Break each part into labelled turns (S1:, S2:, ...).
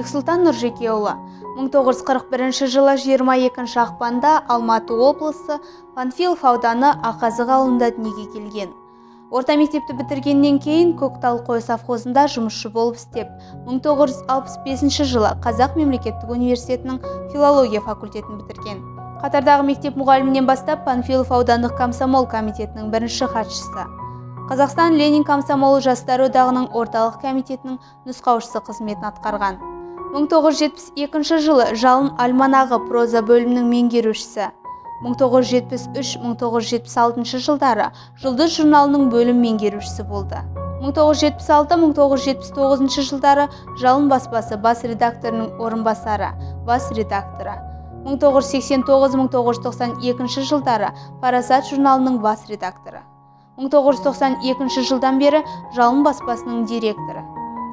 S1: Бексұлтан Нұржекеұлы 1941 жылы 22 ақпанда Алматы облысы Панфилов ауданы Ақазық ауылында дүниеге келген. Орта мектепті бітіргеннен кейін Көктал қой совхозында жұмысшы болып істеп, 1965 жылы Қазақ мемлекеттік университетінің филология факультетін бітірген. Қатардағы мектеп мұғалімінен бастап Панфилов аудандық комсомол комитетінің бірінші хатшысы, Қазақстан Ленин комсомолы жастар одағының орталық комитетінің нұсқаушысы қызметін атқарған. 1972 жылы Жалын альманағы проза бөлімінің меңгерушісі, 1973-1976 жылдары Жұлдыз журналының бөлім меңгерушісі болды. 1976-1979 жылдары Жалын баспасы бас редакторының орынбасары, бас редакторы. 1989-1992 жылдары Парасат журналының бас редакторы. 1992 жылдан бері Жалын баспасының директоры.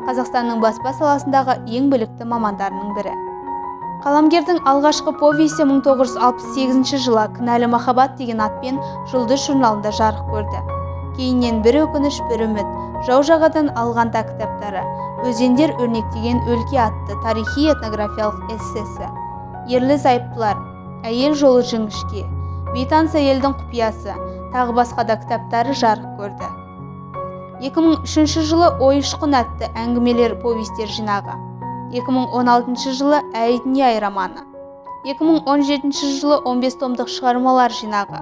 S1: Қазақстанның баспа саласындағы ең білікті мамандарының бірі. Қаламгердің алғашқы повесі 1968 жылы Кінәлі махаббат деген атпен Жұлдыз журналында жарық көрді. Кейіннен бір өкініш, бір үміт, жау жағадан алғанда кітаптары, Өзендер өрнектеген өлке атты тарихи этнографиялық эссесі, Ерлі зайыптылар, Әйел жолы жіңішке, Бейтаныс әйелдің құпиясы, тағы басқа да кітаптары жарық көрді. 2003 жылы Ой ұшқын атты әңгімелер повестер жинағы, 2016 жылы Әй дүние романы, 2017 жылы 15 томдық шығармалар жинағы,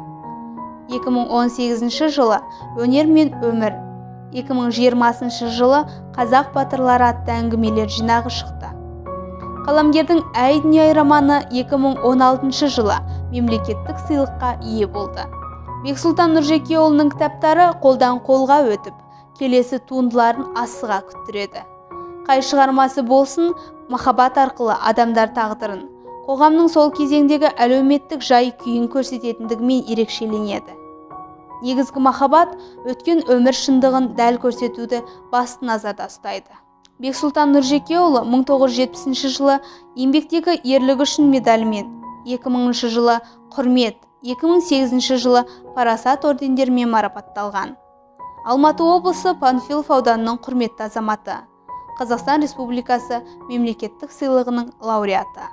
S1: 2018 жылы Өнер мен өмір, 2020 жылы Қазақ батырлары атты әңгімелер жинағы шықты. Қаламгердің Әй дүние романы 2016 жылы мемлекеттік сыйлыққа ие болды. Бексұлтан Нұржекеұлының кітаптары қолдан қолға өтіп, келесі туындыларын асыға күттіреді. Қай шығармасы болсын, махаббат арқылы адамдар тағдырын, қоғамның сол кезеңдегі әлеуметтік жай күйін көрсететіндігімен ерекшеленеді. Негізгі махаббат өткен өмір шындығын дәл көрсетуді басты назарда ұстайды. Бексұлтан Нұржекеұлы 1970 жылы еңбектегі ерлігі үшін медалімен, 2000 жылы құрмет, 2008 жылы Парасат ордендерімен марапатталған. Алматы облысы Панфилов ауданының құрметті азаматы, Қазақстан Республикасы мемлекеттік сыйлығының лауреаты.